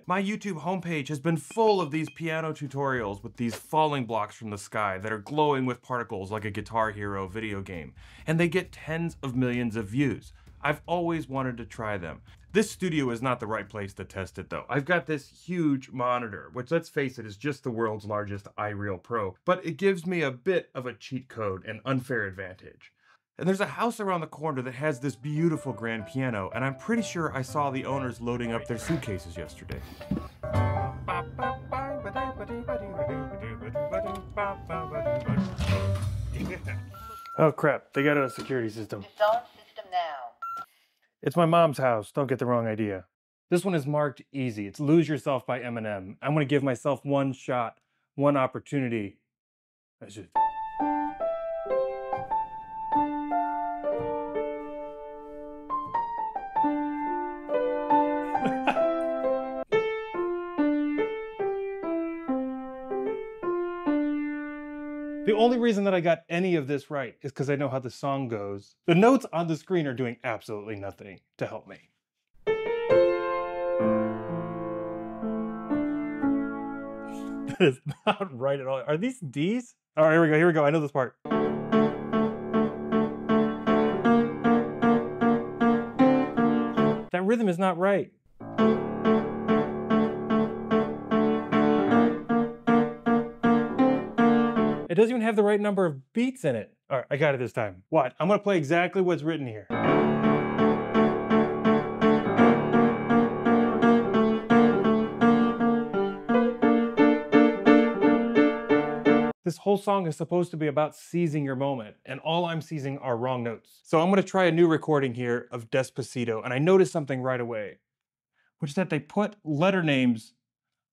My YouTube homepage has been full of these piano tutorials with these falling blocks from the sky that are glowing with particles like a Guitar Hero video game, and they get tens of millions of views. I've always wanted to try them. This studio is not the right place to test it though. I've got this huge monitor, which let's face it is just the world's largest iReal Pro, but it gives me a bit of a cheat code and unfair advantage. And there's a house around the corner that has this beautiful grand piano, and I'm pretty sure I saw the owners loading up their suitcases yesterday. Oh crap, they got a security system. Disarm system now. It's my mom's house, don't get the wrong idea. This one is marked easy. It's Lose Yourself by Eminem. I'm gonna give myself one shot, one opportunity. That's just... The only reason that I got any of this right is because I know how the song goes. The notes on the screen are doing absolutely nothing to help me. That is not right at all. Are these D's? All right, here we go, I know this part. That rhythm is not right. It doesn't even have the right number of beats in it. All right, I got it this time. Watch, I'm gonna play exactly what's written here. This whole song is supposed to be about seizing your moment, and all I'm seizing are wrong notes. So I'm gonna try a new recording here of Despacito, and I noticed something right away, which is that they put letter names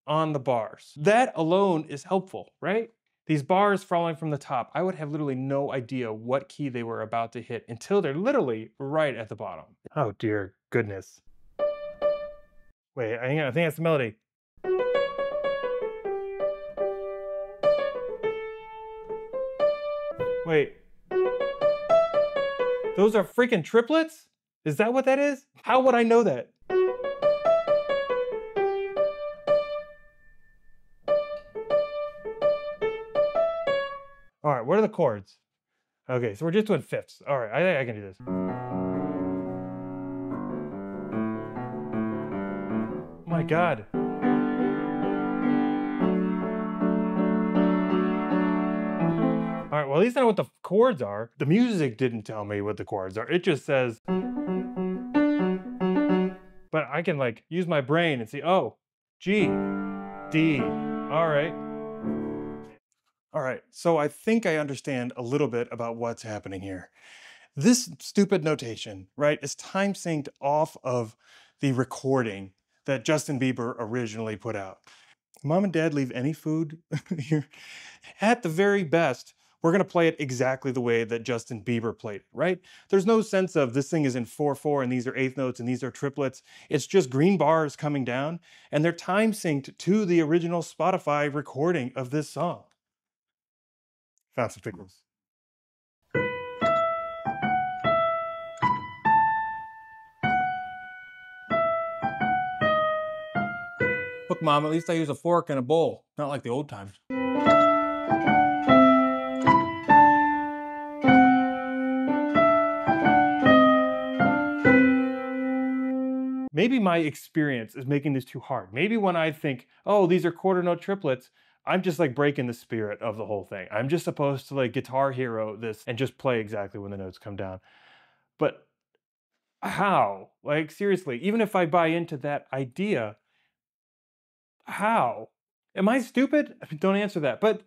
on the bars. That alone is helpful, right? These bars falling from the top, I would have literally no idea what key they were about to hit until they're literally right at the bottom. Oh dear goodness. Wait, hang on, I think that's the melody. Wait. Those are freaking triplets? Is that what that is? How would I know that? All right, what are the chords? Okay, so we're just doing fifths. All right, I think I can do this. Oh my God. All right, well, at least I know what the chords are. The music didn't tell me what the chords are. It just says, but I can like use my brain and see, oh, G, D, all right. All right, so I think I understand a little bit about what's happening here. This stupid notation, right, is time synced off of the recording that Justin Bieber originally put out. Mom and Dad leave any food here? At the very best, we're gonna play it exactly the way that Justin Bieber played it, right? There's no sense of this thing is in 4/4 and these are eighth notes and these are triplets. It's just green bars coming down and they're time synced to the original Spotify recording of this song. Found some pickles. Look, Mom, at least I use a fork and a bowl, not like the old times. Maybe my experience is making this too hard. Maybe when I think, oh, these are quarter note triplets, I'm just like breaking the spirit of the whole thing. I'm just supposed to like Guitar Hero this and just play exactly when the notes come down. But how? Like seriously, even if I buy into that idea, how? Am I stupid? Don't answer that. But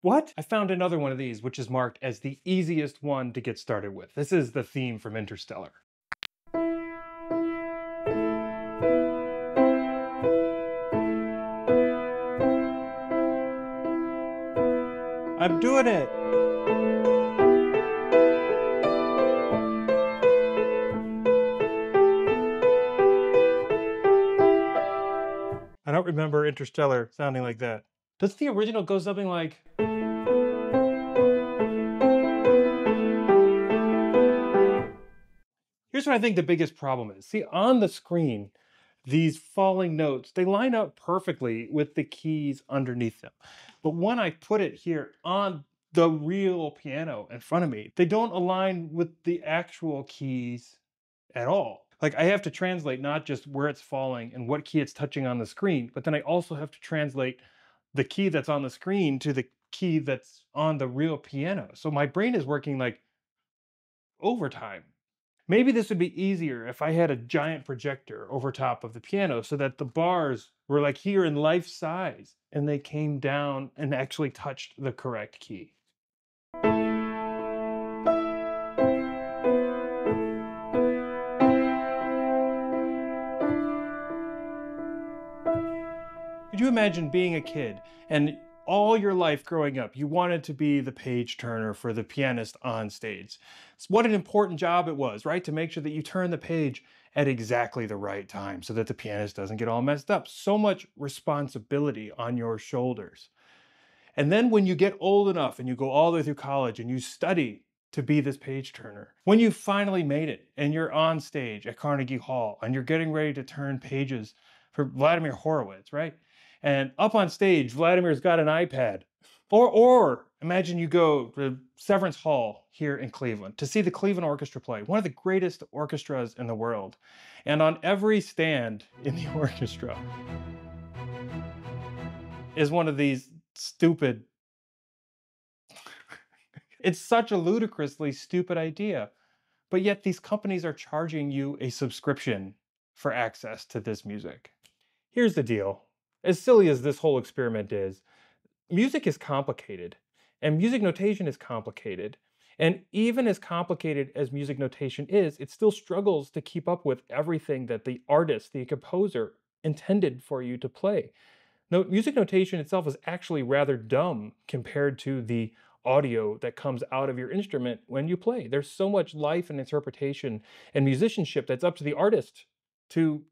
what? I found another one of these, which is marked as the easiest one to get started with. This is the theme from Interstellar. I'm doing it. I don't remember Interstellar sounding like that. Does the original go something like... Here's what I think the biggest problem is. See, on the screen, these falling notes, they line up perfectly with the keys underneath them. But when I put it here on the real piano in front of me, they don't align with the actual keys at all. Like I have to translate not just where it's falling and what key it's touching on the screen, but then I also have to translate the key that's on the screen to the key that's on the real piano. So my brain is working like overtime. Maybe this would be easier if I had a giant projector over top of the piano so that the bars were like here in life size and they came down and actually touched the correct key. Could you imagine being a kid and all your life growing up, you wanted to be the page turner for the pianist on stage? What an important job it was, right? To make sure that you turn the page at exactly the right time so that the pianist doesn't get all messed up. So much responsibility on your shoulders. And then when you get old enough and you go all the way through college and you study to be this page turner, when you finally made it and you're on stage at Carnegie Hall and you're getting ready to turn pages for Vladimir Horowitz, right? And up on stage, Vladimir's got an iPad. Or imagine you go to Severance Hall here in Cleveland to see the Cleveland Orchestra play, one of the greatest orchestras in the world. And on every stand in the orchestra is one of these stupid, it's such a ludicrously stupid idea. But yet these companies are charging you a subscription for access to this music. Here's the deal. As silly as this whole experiment is, music is complicated and music notation is complicated. And even as complicated as music notation is, it still struggles to keep up with everything that the artist, the composer, intended for you to play. Music notation itself is actually rather dumb compared to the audio that comes out of your instrument when you play. There's so much life and interpretation and musicianship that's up to the artist to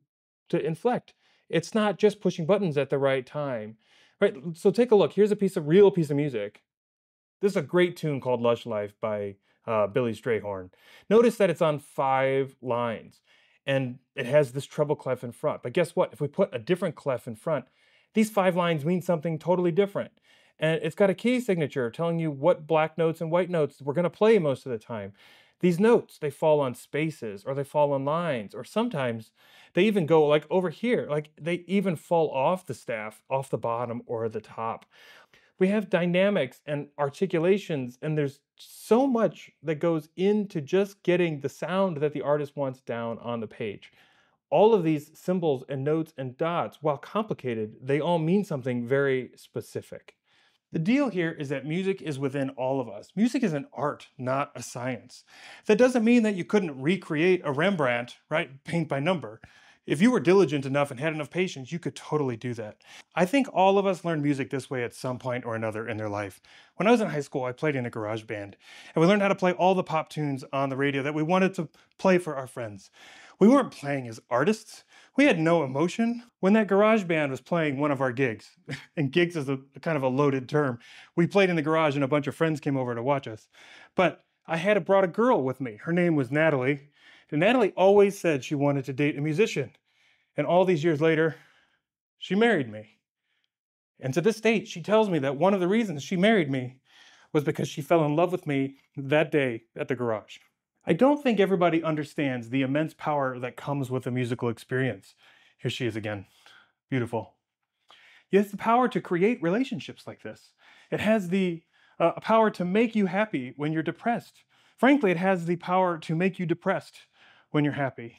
inflect. It's not just pushing buttons at the right time. Right? So take a look. Here's a real piece of music. This is a great tune called Lush Life by Billy Strayhorn. Notice that it's on 5 lines and it has this treble clef in front. But guess what? If we put a different clef in front, these 5 lines mean something totally different. And it's got a key signature telling you what black notes and white notes we're going to play most of the time. These notes, they fall on spaces or they fall on lines, or sometimes they even go like over here, like they even fall off the staff, off the bottom or the top. We have dynamics and articulations, and there's so much that goes into just getting the sound that the artist wants down on the page. All of these symbols and notes and dots, while complicated, they all mean something very specific. The deal here is that music is within all of us. Music is an art, not a science. That doesn't mean that you couldn't recreate a Rembrandt, right, paint by number. If you were diligent enough and had enough patience, you could totally do that. I think all of us learned music this way at some point or another in their life. When I was in high school, I played in a garage band, and we learned how to play all the pop tunes on the radio that we wanted to play for our friends. We weren't playing as artists. We had no emotion. When that garage band was playing one of our gigs, and gigs is a kind of a loaded term, we played in the garage and a bunch of friends came over to watch us. But I had brought a girl with me. Her name was Natalie. And Natalie always said she wanted to date a musician. And all these years later, she married me. And to this date, she tells me that one of the reasons she married me was because she fell in love with me that day at the garage. I don't think everybody understands the immense power that comes with a musical experience. Here she is again. Beautiful. It has the power to create relationships like this. It has the power to make you happy when you're depressed. Frankly, it has the power to make you depressed when you're happy.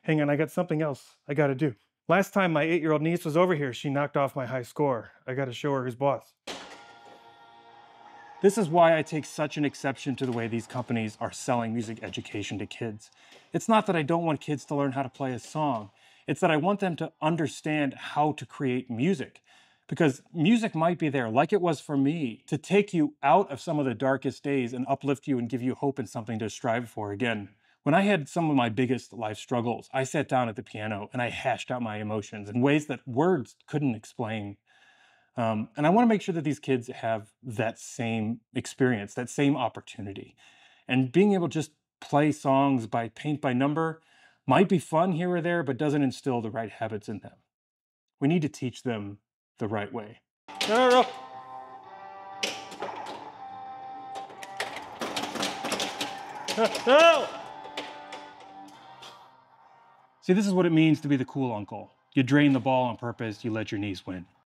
Hang on, I got something else I gotta do. Last time my 8-year-old niece was over here, she knocked off my high score. I gotta show her who's boss. This is why I take such an exception to the way these companies are selling music education to kids. It's not that I don't want kids to learn how to play a song. It's that I want them to understand how to create music. Because music might be there, like it was for me, to take you out of some of the darkest days and uplift you and give you hope and something to strive for again. When I had some of my biggest life struggles, I sat down at the piano and I hashed out my emotions in ways that words couldn't explain. And I want to make sure that these kids have that same experience, that same opportunity. And being able to just play songs by paint by number might be fun here or there, but doesn't instill the right habits in them. We need to teach them the right way. No, no, no. No! See, this is what it means to be the cool uncle. You drain the ball on purpose, you let your niece win.